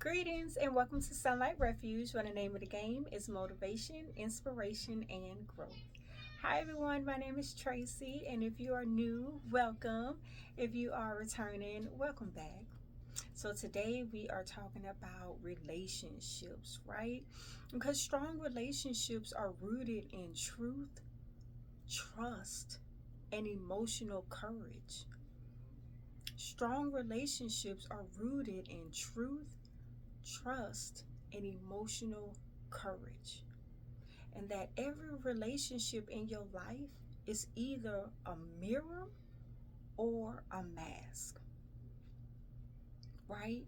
Greetings and welcome to Sunlight Refuge, where the name of the game is motivation, inspiration, and growth. Hi everyone, my name is Tracey, and if you are new, welcome. If you are returning, welcome back. So today we are talking about relationships, right? Because strong relationships are rooted in truth, trust, and emotional courage. Strong relationships are rooted in truth, trust, and emotional courage. And that every relationship in your life is either a mirror or a mask, right?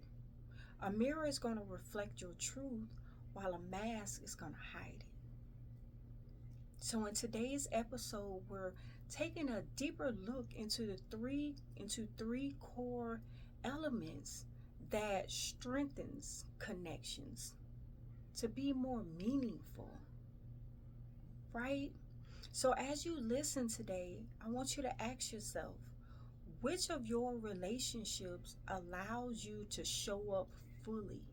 A mirror is going to reflect your truth while a mask is going to hide it. So in today's episode, we're taking a deeper look into three core elements that strengthens connections to be more meaningful, right? So as you listen today, I want you to ask yourself, which of your relationships allows you to show up fully?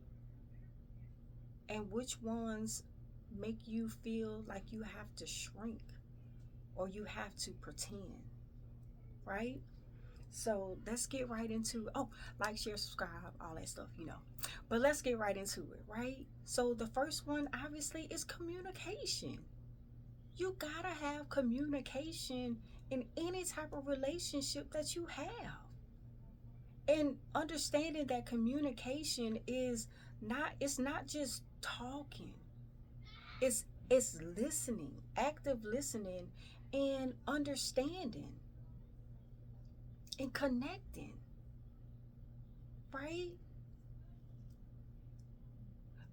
And which ones make you feel like you have to shrink or you have to pretend, right? So let's get right into like, share, subscribe, all that stuff. But let's get right into it, right? So the first one obviously is communication. You gotta have communication in any type of relationship that you have. And understanding that communication is not it's not just talking. It's listening, active listening, and understanding and connecting, right?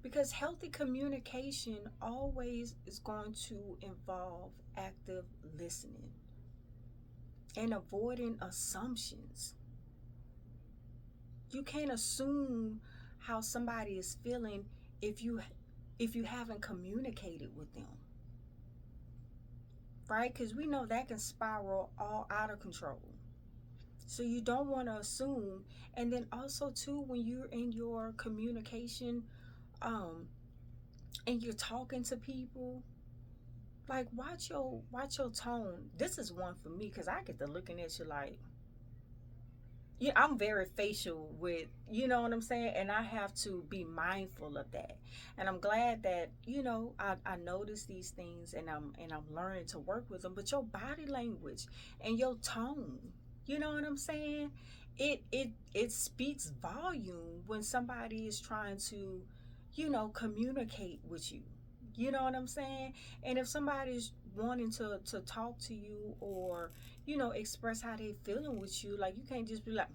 Because healthy communication always is going to involve active listening and avoiding assumptions. You can't assume how somebody is feeling if you haven't communicated with them, right? Because we know that can spiral all out of control. So you don't want to assume. And then also too, when you're in your communication, um and you're talking to people, like, watch your tone. This is one for me because I get to looking at you like, yeah, I'm very facial with, you know what I'm saying? And I have to be mindful of that. And I'm glad that, I notice these things, and I'm learning to work with them. But your body language and your tone, you know what I'm saying? It speaks volume when somebody is trying to, communicate with you. You know what I'm saying? And if somebody's wanting to talk to you, or express how they feeling with you, like, you can't just be like,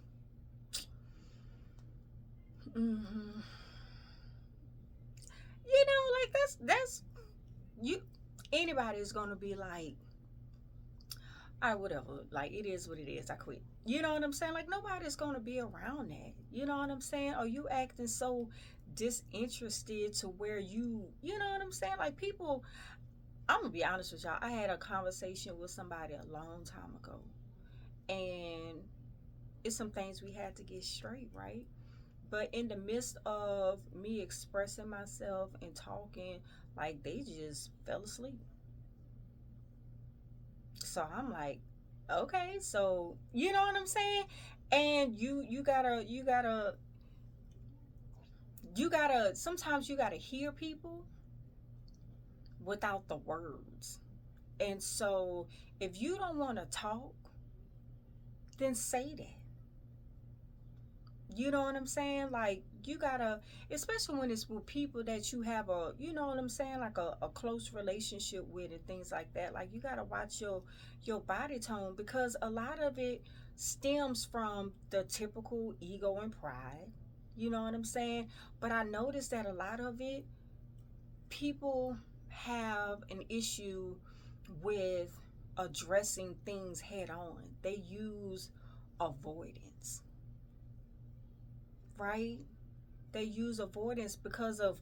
mm-hmm. Like, that's you. Anybody is gonna be like, all right, whatever, like, it is what it is, I quit. You know what I'm saying? Like, nobody's gonna be around that. You know what I'm saying? Or you acting so disinterested to where you know what I'm saying? Like, people, I'm gonna be honest with y'all. I had a conversation with somebody a long time ago, and it's some things we had to get straight, right? But in the midst of me expressing myself and talking, like, they just fell asleep. So I'm like, okay, so you know what I'm saying? And you gotta sometimes you gotta hear people without the words. And so if you don't want to talk, then say that. You know what I'm saying? Like, you gotta, especially when it's with people that you have a, you know what I'm saying, like a close relationship with, and things like that. Like, you gotta watch your body tone, because a lot of it stems from the typical ego and pride. You know what I'm saying? But I noticed that a lot of it, people have an issue with addressing things head on. They use avoidance, right? They use avoidance because of,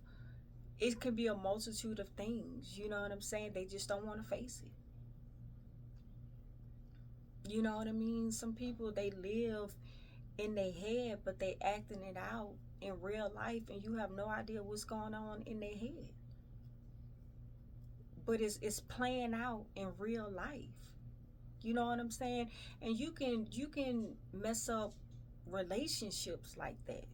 it could be a multitude of things. You know what I'm saying? They just don't want to face it. You know what I mean? Some people, they live in their head, but they acting it out in real life and you have no idea what's going on in their head. But it's playing out in real life. You know what I'm saying? And you can mess up relationships like that.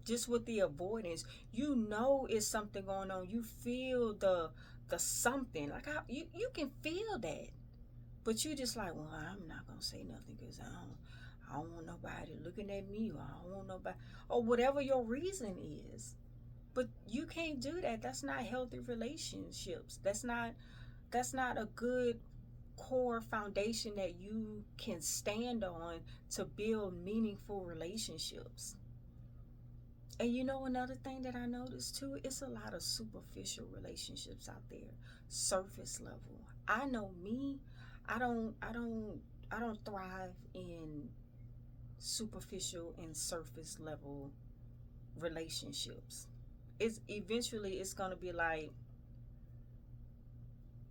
Just with the avoidance. You know it's something going on. You feel the something. Like you can feel that. But you just like, well, I'm not gonna say nothing because I don't want nobody looking at me, or I don't want nobody, or whatever your reason is. But you can't do that. That's not healthy relationships. That's not a good core foundation that you can stand on to build meaningful relationships. And you know another thing that I noticed too, it's a lot of superficial relationships out there, surface level. I know me, I don't thrive in superficial and surface level relationships. It's gonna be like,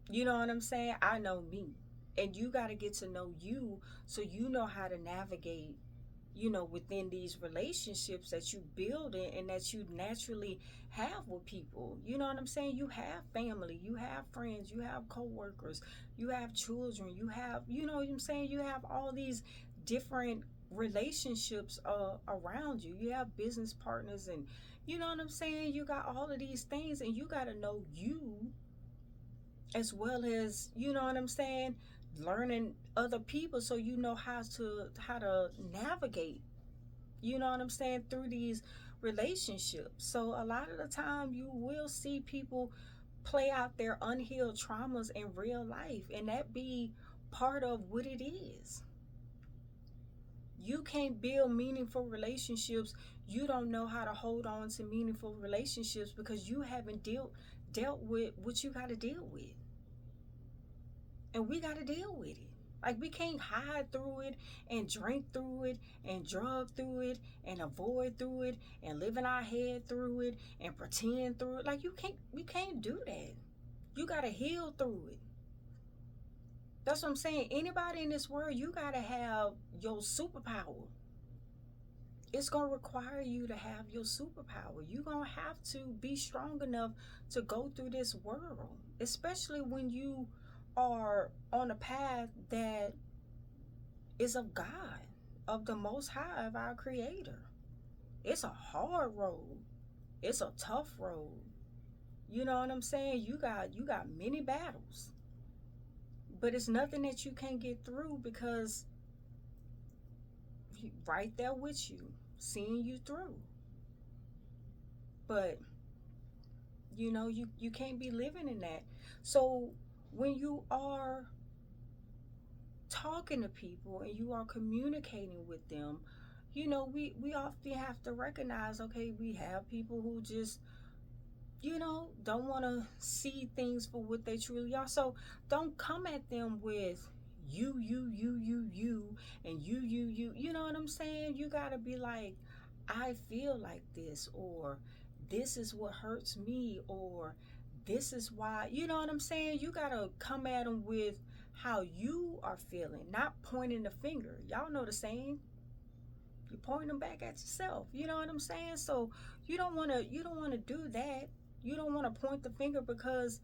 you know what I'm saying? I know me. And you gotta get to know you so you know how to navigate, within these relationships that you build in and that you naturally have with people. You know what I'm saying? You have family, you have friends, you have coworkers, you have children, you have, you know what I'm saying? You have all these different relationships around you. You have business partners, and you know what I'm saying? You got all of these things, and you got to know you as well as, you know what I'm saying, learning other people so you know how to navigate, you know what I'm saying, through these relationships. So a lot of the time you will see people play out their unhealed traumas in real life, and that be part of what it is. You can't build meaningful relationships. You don't know how to hold on to meaningful relationships because you haven't dealt with what you got to deal with. And we got to deal with it. Like, we can't hide through it and drink through it and drug through it and avoid through it and live in our head through it and pretend through it. Like, you can't do that. You got to heal through it. That's what I'm saying. Anybody in this world, you got to have your superpower. It's going to require you to have your superpower. You're going to have to be strong enough to go through this world, especially when you are on a path that is of God, of the Most High, of our Creator. It's a hard road. It's a tough road. You know what I'm saying? You got many battles. But it's nothing that you can't get through because He's right there with you, seeing you through. But you can't be living in that. So when you are talking to people and you are communicating with them, we often have to recognize, okay, we have people who just don't want to see things for what they truly are. So don't come at them with you and you know what I'm saying? You got to be like, I feel like this, or this is what hurts me, or this is why, you know what I'm saying? You got to come at them with how you are feeling, not pointing the finger. Y'all know the saying, you're pointing them back at yourself. You know what I'm saying? So you don't want to do that. You don't want to point the finger because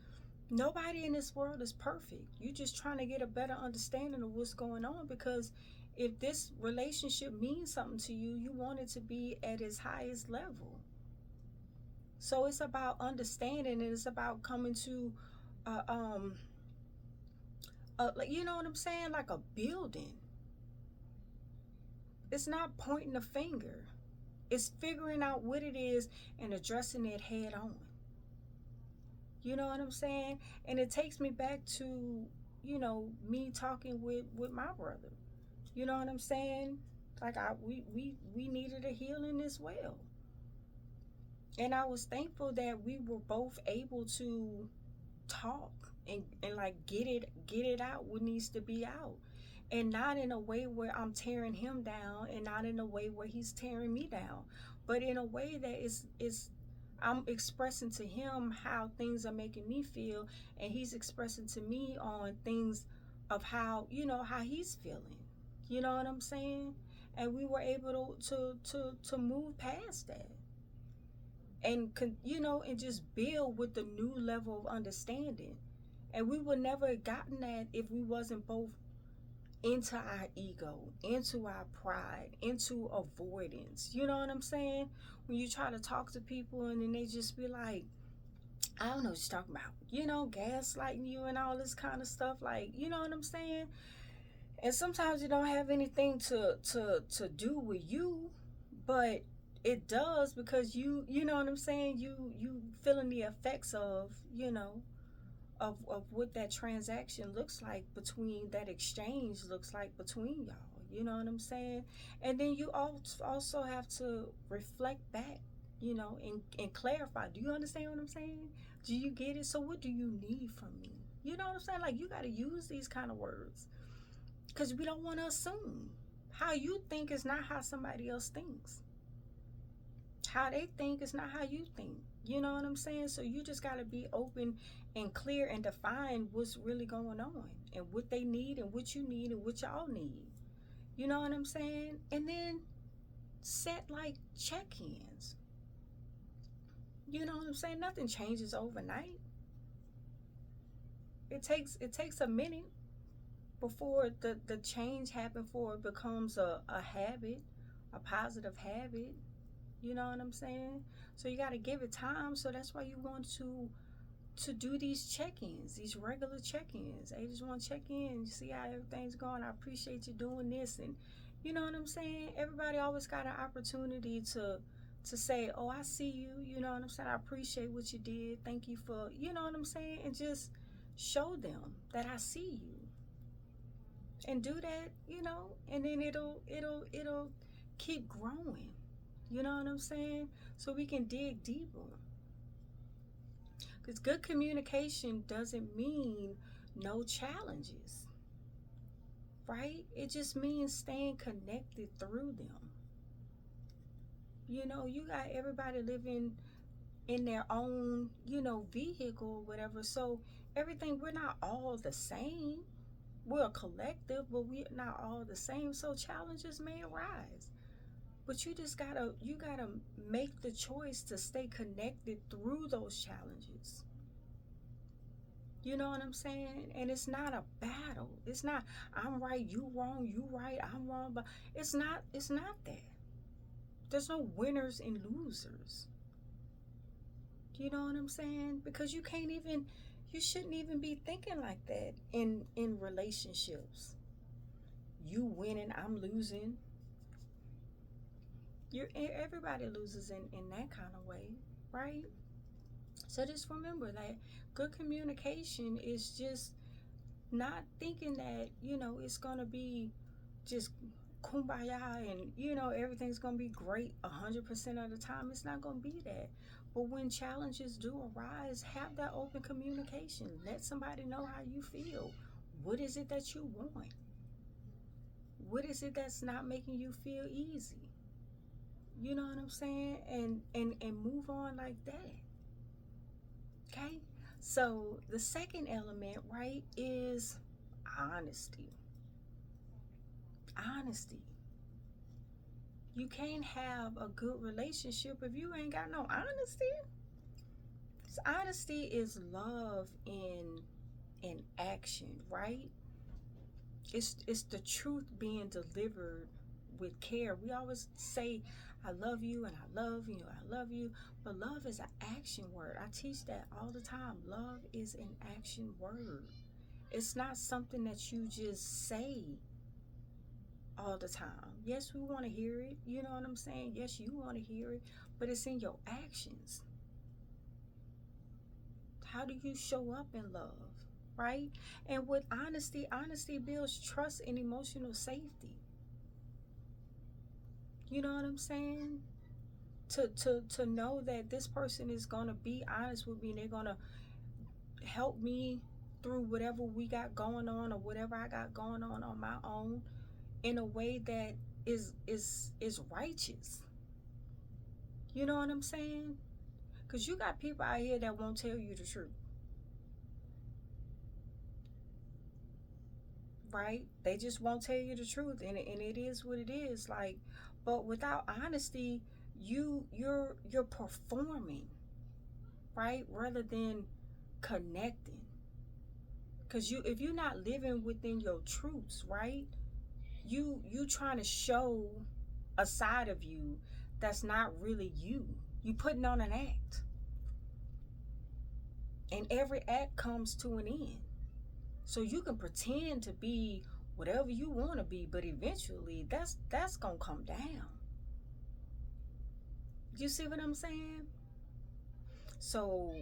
nobody in this world is perfect. You're just trying to get a better understanding of what's going on, because if this relationship means something to you, you want it to be at its highest level. So it's about understanding, and it's about coming to like, you know what I'm saying, like a building. It's not pointing a finger. It's figuring out what it is and addressing it head on. You know what I'm saying? And it takes me back to, me talking with my brother. You know what I'm saying? Like, we needed a healing as well. And I was thankful that we were both able to talk and like get it out what needs to be out. And not in a way where I'm tearing him down, and not in a way where he's tearing me down, but in a way that is I'm expressing to him how things are making me feel, and he's expressing to me on things of how he's feeling. You know what I'm saying? and we were able to move past that, and and just build with the new level of understanding. And we would never have gotten that if we wasn't both into our ego, into our pride, into avoidance. You know what I'm saying? When you try to talk to people and then they just be like, I don't know what you're talking about, gaslighting you and all this kind of stuff. Like, you know what I'm saying? And sometimes it don't have anything to do with you, but it does, because you know what I'm saying, you feeling the effects of, of what that transaction looks like, between that exchange looks like between y'all. You know what I'm saying? And then you also have to reflect back, and clarify. Do you understand what I'm saying? Do you get it? So what do you need from me? You know what I'm saying? Like, you got to use these kind of words, because we don't want to assume. How you think is not how somebody else thinks. How they think is not how you think. You know what I'm saying? So you just got to be open and clear and define what's really going on, and what they need and what you need and what y'all need. You know what I'm saying? And then set like check-ins. You know what I'm saying? Nothing changes overnight. It takes a minute before the change happens, before it becomes a habit, a positive habit. You know what I'm saying? So you got to give it time. So that's why you want to do these check-ins, these regular check-ins. I just want to check in, see how everything's going. I appreciate you doing this. And you know what I'm saying? Everybody always got an opportunity to say, oh, I see you. You know what I'm saying? I appreciate what you did. Thank you for, you know what I'm saying? And just show them that I see you. And do that, and then it'll keep growing. You know what I'm saying? So we can dig deeper. Because good communication doesn't mean no challenges, right? It just means staying connected through them. You got everybody living in their own, vehicle or whatever. So everything, we're not all the same. We're a collective, but we're not all the same. So challenges may arise. But you gotta make the choice to stay connected through those challenges. You know what I'm saying? And it's not a battle. It's not I'm right, you wrong, you right, I'm wrong. But it's not that. There's no winners and losers. You know what I'm saying? Because you shouldn't even be thinking like that in relationships. You winning, I'm losing. Everybody loses in that kind of way, right? So just remember that good communication is just not thinking that it's gonna be just kumbaya, and everything's gonna be great 100% of the time. It's not gonna be that. But when challenges do arise, have that open communication. Let somebody know how you feel. What is it that you want? What is it that's not making you feel easy? You know what I'm saying? And move on like that. Okay? So the second element, right, is honesty. Honesty. You can't have a good relationship if you ain't got no honesty. Honesty is love in action, right? It's the truth being delivered with care. We always say, I love you and I love you, I love you. But love is an action word. I teach that all the time. Love is an action word. It's not something that you just say all the time. Yes, we want to hear it. You know what I'm saying? Yes, you want to hear it. But it's in your actions. How do you show up in love? Right? And with honesty builds trust and emotional safety. You know what I'm saying? To know that this person is gonna be honest with me, and they're gonna help me through whatever we got going on, or whatever I got going on my own, in a way that is righteous. You know what I'm saying? Because you got people out here that won't tell you the truth. right? They just won't tell you the truth, and it is what it is. Like, but without honesty, you're performing, right, rather than connecting. Because if you're not living within your truths, right, you trying to show a side of you that's not really you. You putting on an act, and every act comes to an end. So you can pretend to be whatever you want to be, but eventually that's gonna come down. You see what I'm saying? So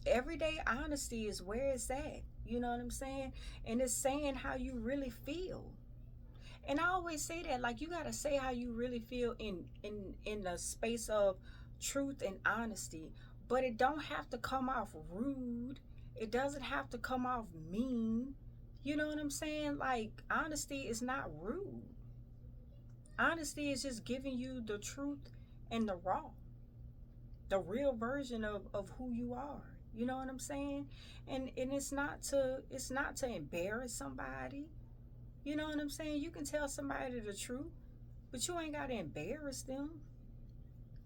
everyday honesty is where it's at. You know what I'm saying? And it's saying how you really feel. And I always say that, like, you gotta say how you really feel in the space of truth and honesty. But it don't have to come off rude. It doesn't have to come off mean. You know what I'm saying? Like, honesty is not rude. Honesty is just giving you the truth and the raw, the real version of who you are. You know what I'm saying? And it's not to embarrass somebody. You know what I'm saying? You can tell somebody the truth, but you ain't gotta embarrass them.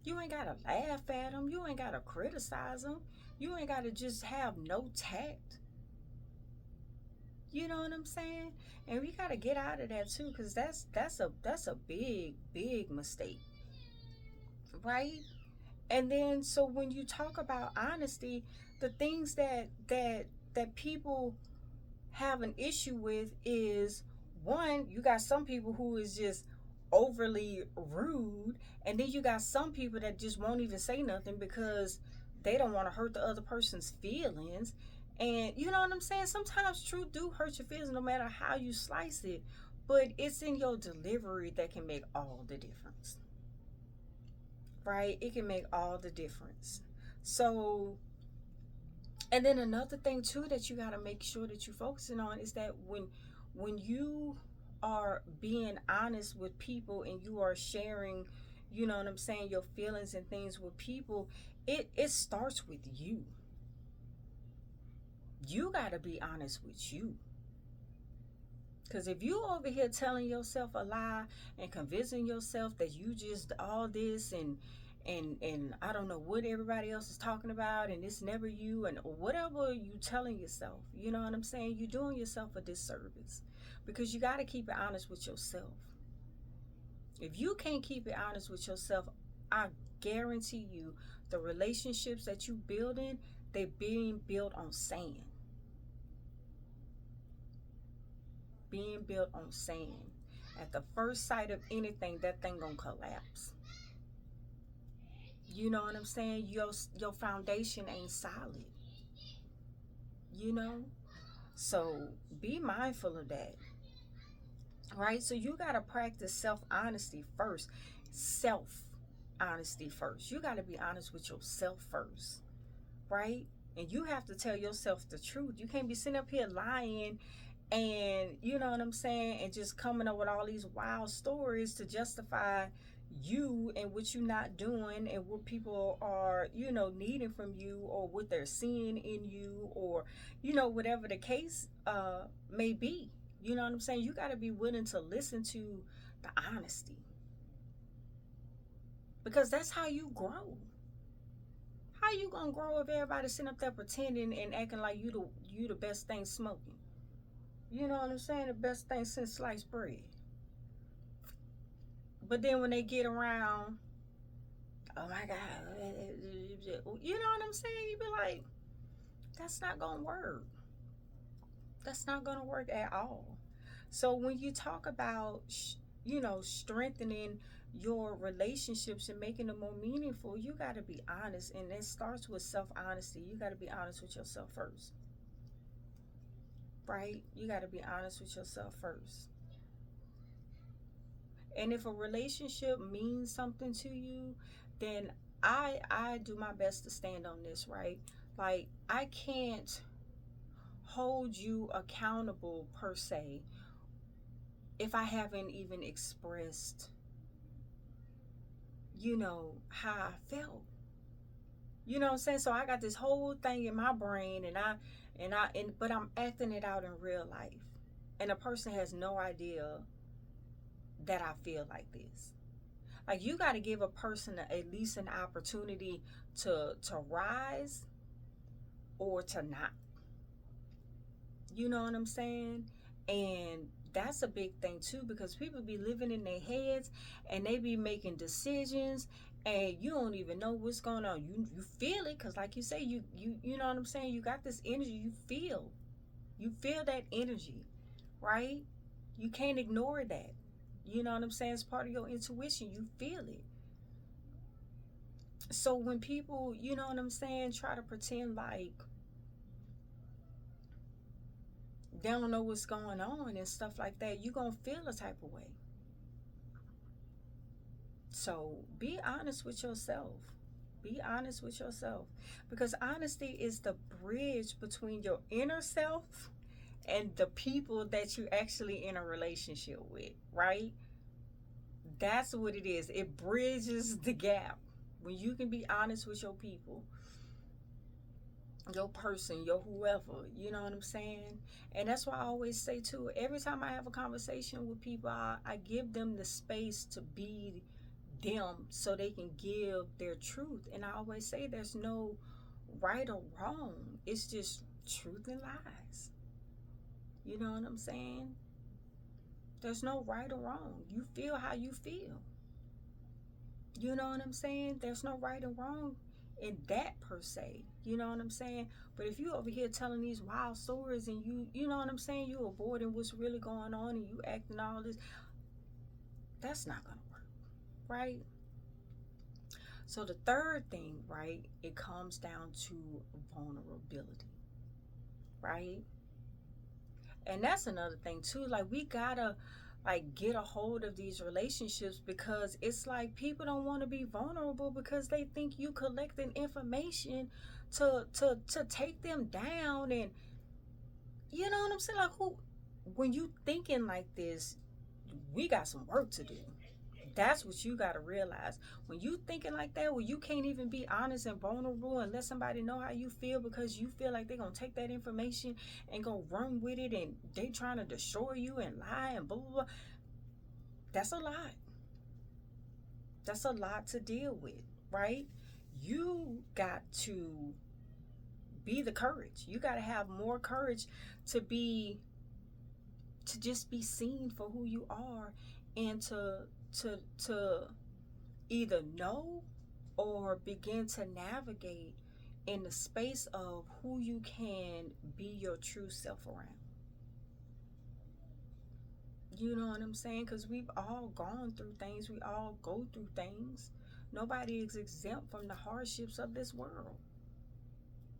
You ain't gotta laugh at them. You ain't gotta criticize them. You ain't gotta just have no tact. You know what I'm saying? And we gotta get out of that too, because that's a big mistake, right? And then, so when you talk about honesty, the things that people have an issue with is, one, you got some people who is just overly rude, and then you got some people that just won't even say nothing because they don't want to hurt the other person's feelings. And you know what I'm saying? Sometimes truth do hurt your feelings no matter how you slice it, but it's in your delivery that can make all the difference, right? It can make all the difference. So, and then another thing too that you got to make sure that you're focusing on is that when you are being honest with people and you are sharing, you know what I'm saying, your feelings and things with people, it starts with you. You got to be honest with you. Because if you over here telling yourself a lie and convincing yourself that you just all this and I don't know what everybody else is talking about and it's never you, and whatever you telling yourself, you know what I'm saying, you're doing yourself a disservice, because you got to keep it honest with yourself. If you can't keep it honest with yourself, I guarantee you the relationships that you building, they're being built on sand. Being built on sand. At the first sight of anything, that thing gonna collapse. You know what I'm saying? Your foundation ain't solid. You know? So be mindful of that. Right? So you gotta practice self-honesty first. Self-honesty first. You gotta be honest with yourself first. Right? And you have to tell yourself the truth. You can't be sitting up here lying and, you know what I'm saying, and just coming up with all these wild stories to justify you and what you're not doing and what people are, needing from you, or what they're seeing in you, or, whatever the case may be. You know what I'm saying? You got to be willing to listen to the honesty, because that's how you grow. How you gonna grow if everybody's sitting up there pretending and acting like you the best thing smoking? You know what I'm saying? The best thing since sliced bread. But then when they get around, oh my God, you know what I'm saying? You be like, that's not gonna work. That's not gonna work at all. So when you talk about, strengthening your relationships and making them more meaningful, you got to be honest, and it starts with self-honesty. You got to be honest with yourself first, right? You got to be honest with yourself first. And if a relationship means something to you, then I do my best to stand on this, right? Like, I can't hold you accountable per se if I haven't even expressed, how I felt. You know what I'm saying? So I got this whole thing in my brain, but I'm acting it out in real life. and a person has no idea that I feel like this. Like, you got to give a person at least an opportunity to rise or to not. You know what I'm saying? And that's a big thing too, because people be living in their heads and they be making decisions and you don't even know what's going on. You feel it, because like you say, you know what I'm saying, you got this energy. You feel that energy, right? You can't ignore that. You know what I'm saying? It's part of your intuition. You feel it. So when people, you know what I'm saying, try to pretend like they don't know what's going on and stuff like that, you gonna feel a type of way. So be honest with yourself. Be honest with yourself, because honesty is the bridge between your inner self and the people that you actually in a relationship with, right? That's what it is. It bridges the gap. When you can be honest with your people, your person, your whoever, you know what I'm saying? And that's why I always say too, every time I have a conversation with people, I give them the space to be them so they can give their truth. And I always say there's no right or wrong. It's just truth and lies. You know what I'm saying? There's no right or wrong. You feel how you feel. You know what I'm saying? There's no right or wrong in that per se. You know what I'm saying? But if you over here telling these wild stories and you know what I'm saying, you avoiding what's really going on and you acting all this, that's not gonna work, right? So the third thing, right, it comes down to vulnerability, right? And that's another thing too. Like, we gotta like get a hold of these relationships, because it's like people don't want to be vulnerable because they think you collecting information to take them down. And you know what I'm saying? Like, who, when you thinking like this, we got some work to do. That's what you got to realize. When you thinking like that, where you can't even be honest and vulnerable and let somebody know how you feel, because you feel like they're going to take that information and go run with it, and they trying to destroy you and lie and blah, blah, blah. That's a lot. That's a lot to deal with, right? You got to be the courage. You got to have more courage to be, to just be seen for who you are, and to either know or begin to navigate in the space of who you can be your true self around. You know what I'm saying? Because we've all gone through things, we all go through things. Nobody is exempt from the hardships of this world.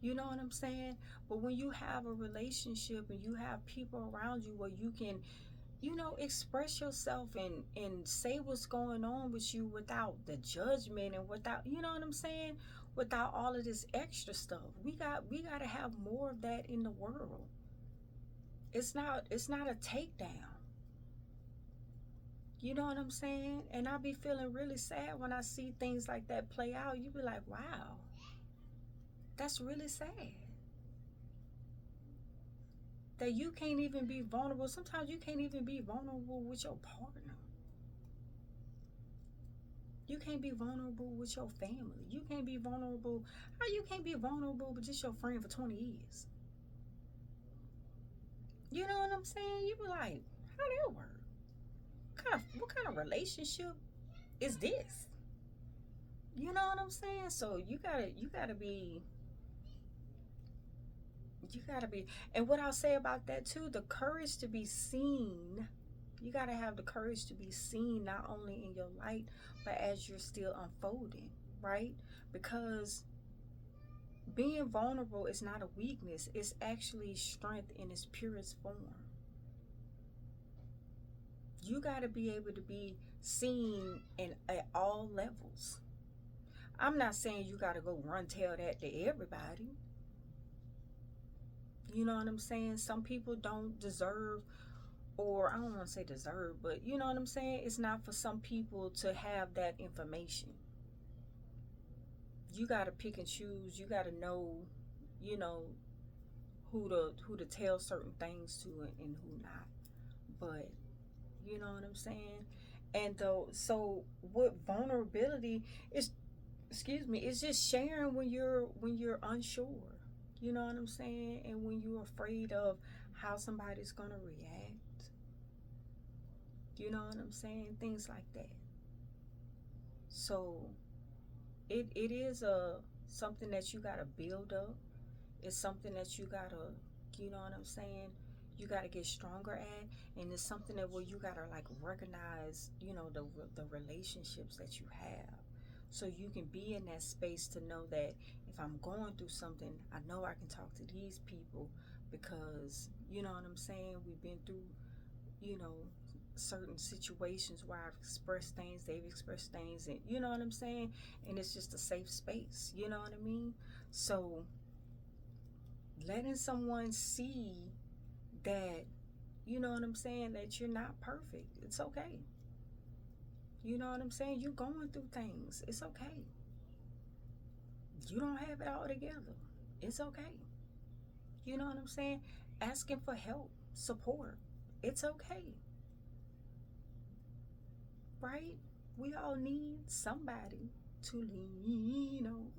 You know what I'm saying? But when you have a relationship and you have people around you where you can, you know, express yourself and say what's going on with you without the judgment, and without, you know what I'm saying, without all of this extra stuff, we got to have more of that in the world. It's not a takedown. You know what I'm saying? And I be feeling really sad when I see things like that play out. You be like, wow, that's really sad that you can't even be vulnerable. Sometimes you can't even be vulnerable with your partner. You can't be vulnerable with your family. You can't be vulnerable. How you can't be vulnerable with just your friend for 20 years? You know what I'm saying? You be like, how that work? What kind of relationship is this? You know what I'm saying? So you gotta be, and what I'll say about that too, the courage to be seen. You gotta have the courage to be seen, not only in your light, but as you're still unfolding, right? Because being vulnerable is not a weakness, it's actually strength in its purest form. You gotta be able to be seen in at all levels. I'm not saying you gotta go run tell that to everybody. You know what I'm saying? Some people don't deserve, or I don't want to say deserve, but you know what I'm saying? It's not for some people to have that information. You got to pick and choose. You got to know, you know, who to tell certain things to, and who not. But you know what I'm saying? And though, so what vulnerability is, excuse me, it's just sharing when you're unsure. You know what I'm saying? And when you're afraid of how somebody's gonna react. You know what I'm saying? Things like that. So it is a something that you gotta build up. It's something that you gotta, you know what I'm saying, you gotta get stronger at. And it's something that where you gotta like recognize, you know, the relationships that you have, so you can be in that space to know that if I'm going through something, I know I can talk to these people, because you know what I'm saying, we've been through, you know, certain situations where I've expressed things, they've expressed things, and you know what I'm saying, and it's just a safe space, you know what I mean? So letting someone see that, you know what I'm saying, that you're not perfect, it's okay. You know what I'm saying, you're going through things, it's okay. You don't have it all together, it's okay. You know what I'm saying, asking for help, support, it's okay, right? We all need somebody to lean on.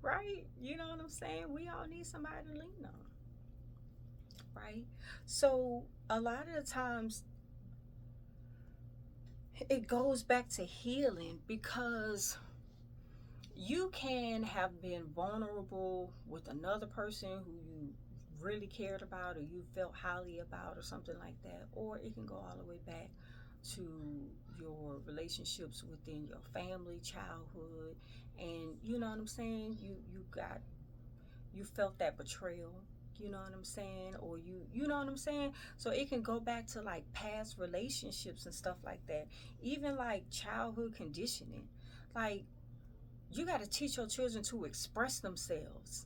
Right? You know what I'm saying, we all need somebody to lean on, right? So a lot of the times it goes back to healing, because you can have been vulnerable with another person who you really cared about or you felt highly about or something like that, or it can go all the way back to your relationships within your family, childhood, and you know what I'm saying, you felt that betrayal, you know what I'm saying, or you know what I'm saying. So it can go back to like past relationships and stuff like that, even like childhood conditioning. Like, you got to teach your children to express themselves.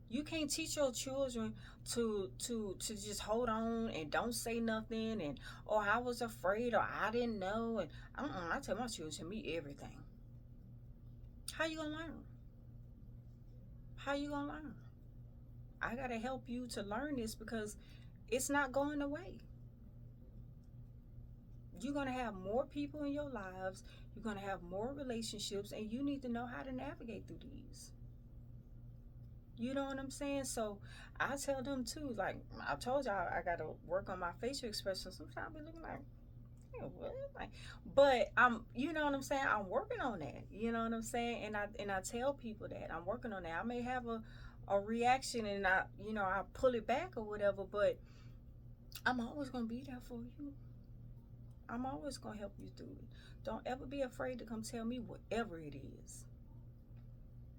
You can't teach your children to just hold on and don't say nothing, and or I was afraid, or I didn't know, and I tell my children to me everything. How you gonna learn? How you gonna learn? I gotta help you to learn this, because it's not going away. You're gonna have more people in your lives, you're gonna have more relationships, and you need to know how to navigate through these. You know what I'm saying? So I tell them too, like I told y'all, I gotta work on my facial expressions. Sometimes I be looking like, yeah, what? Like, but I'm, you know what I'm saying? I'm working on that. You know what I'm saying? And I tell people that I'm working on that. I may have a reaction, and I pull it back or whatever, but I'm always gonna be there for you. I'm always gonna help you through it. Don't ever be afraid to come tell me whatever it is.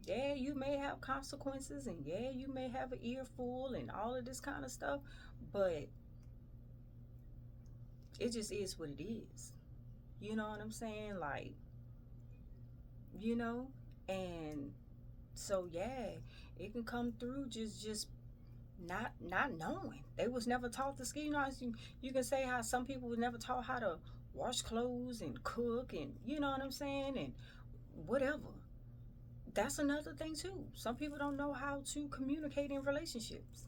Yeah, you may have consequences, and yeah, you may have an earful and all of this kind of stuff, but it just is what it is. You know what I'm saying? Like, you know, and so yeah, it can come through just not knowing. They was never taught the skill. You can say how some people was never taught how to wash clothes and cook, and you know what I'm saying, and whatever. That's another thing too. Some people don't know how to communicate in relationships.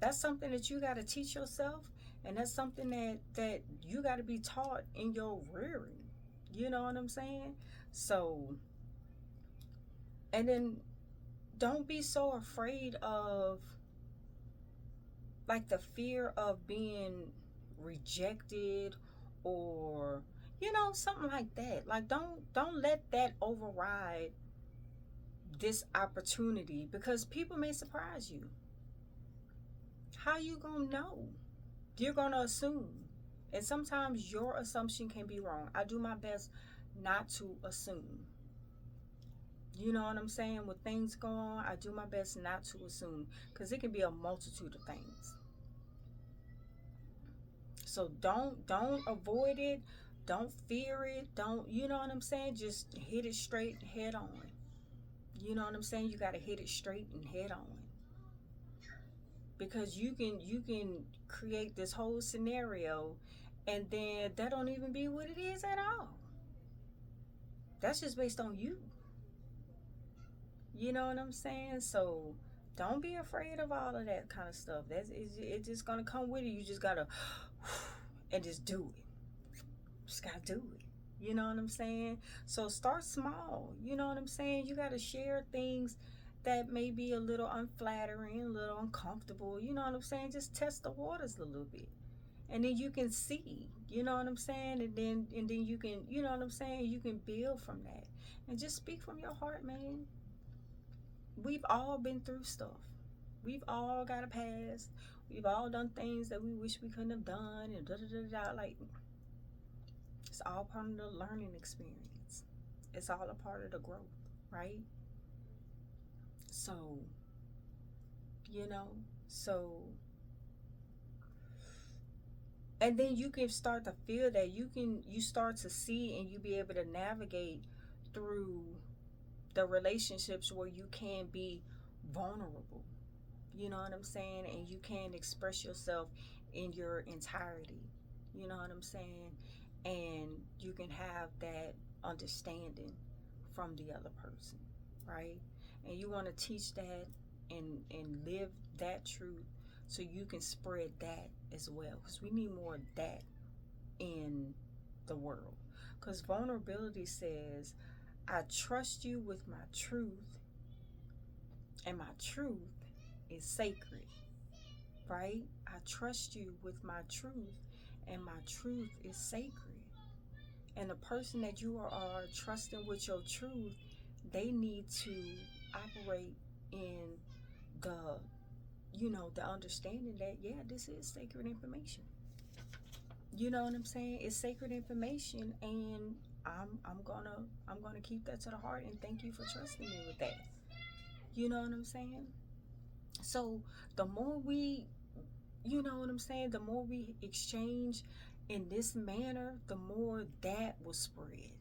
That's something that you got to teach yourself, and that's something that you got to be taught in your rearing. You know what I'm saying? So, and then don't be so afraid of like the fear of being rejected, or something like that. Like, don't let that override this opportunity, because people may surprise you. How you gonna know? You're gonna assume, and sometimes your assumption can be wrong. I do my best not to assume. You know what I'm saying? When things go on, I do my best not to assume, because it can be a multitude of things. So don't avoid it. Don't fear it. Don't, you know what I'm saying? Just hit it straight head on. You know what I'm saying? You got to hit it straight and head on, because you can create this whole scenario, and then that don't even be what it is at all. That's just based on you. You know what I'm saying? So Don't be afraid of all of that kind of stuff. It's just gonna come with it. You just gotta and just do it. Just gotta do it. You know what I'm saying? So start small. You know what I'm saying? You gotta share things that may be a little unflattering, a little uncomfortable. You know what I'm saying? Just test the waters a little bit. And then you can see, you know what I'm saying? And then you can, you know what I'm saying? You can build from that. And just speak from your heart, man. We've all been through stuff. We've all got a past. We've all done things that we wish we couldn't have done, and da da da da. Like, it's all part of the learning experience. It's all a part of the growth, right? So, you know, so, and then you can start to feel that you start to see and you be able to navigate through the relationships where you can be vulnerable. You know what I'm saying? And you can express yourself in your entirety. You know what I'm saying? And you can have that understanding from the other person, right? And you want to teach that and live that truth so you can spread that as well, because we need more of that in the world. Because vulnerability says, I trust you with my truth, and my truth is sacred, right? I trust you with my truth, and my truth is sacred. And the person that you are trusting with your truth, they need to operate in the, you know, the understanding that, yeah, this is sacred information. You know what I'm saying? It's sacred information, and I'm gonna keep that to the heart, and thank you for trusting me with that. You know what I'm saying? So the more we, you know what I'm saying, the more we exchange in this manner, the more that will spread,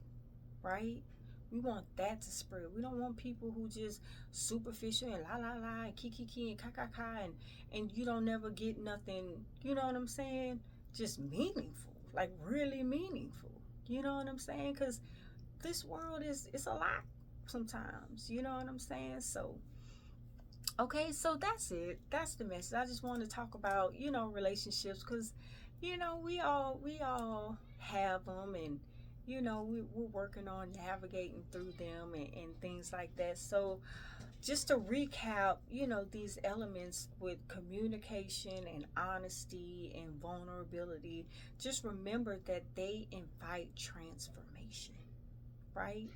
right? We want that to spread. We don't want people who just superficial and la la la and kiki and ka ka ka and you don't never get nothing, you know what I'm saying? Just meaningful, like really meaningful. You know what I'm saying? Because this world it's a lot sometimes. You know what I'm saying? So okay, so that's it. That's the message. I just want to talk about, you know, relationships, because, you know, we all have them, and you know we're working on navigating through them and things like that. So just to recap, you know, these elements with communication and honesty and vulnerability, just remember that they invite transformation, right?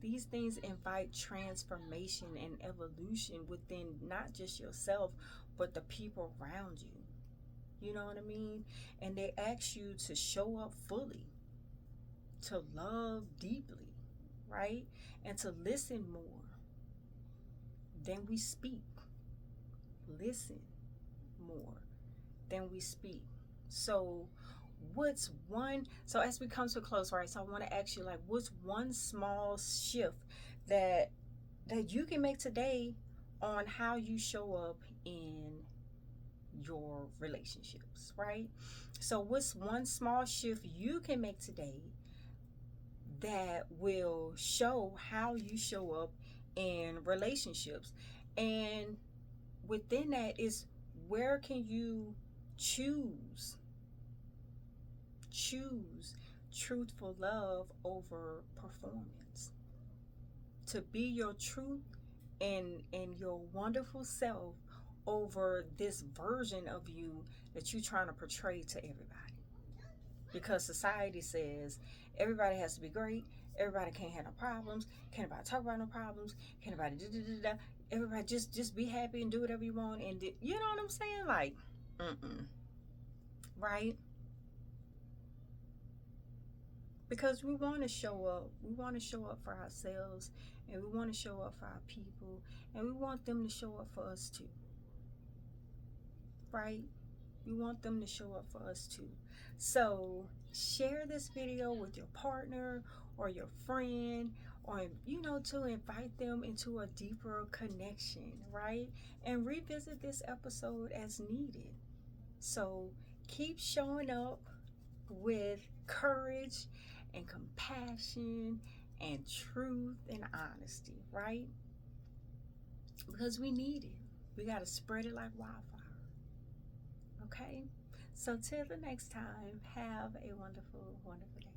These things invite transformation and evolution within not just yourself, but the people around you. You know what I mean? And they ask you to show up fully, to love deeply, right? And to listen more than we speak. Listen more than we speak. So so as we come to a close, right? So I want to ask you, like, what's one small shift that you can make today on how you show up in your relationships, right? So what's one small shift you can make today that will show how you show up in relationships? And within that is, where can you choose truthful love over performance, to be your truth and your wonderful self over this version of you that you're trying to portray to everybody, because society says everybody has to be great, everybody can't have no problems, can't nobody talk about no problems, can't nobody everybody just be happy and do whatever you want, and you know what I'm saying? Like, right? Because we want to show up. We want to show up for ourselves, and we want to show up for our people, and we want them to show up for us too. Right? We want them to show up for us too. So share this video with your partner or your friend, or, you know, to invite them into a deeper connection, right? And revisit this episode as needed. So keep showing up with courage and compassion and truth and honesty, right? Because we need it. We got to spread it like wildfire. Okay? So till the next time, have a wonderful, wonderful day.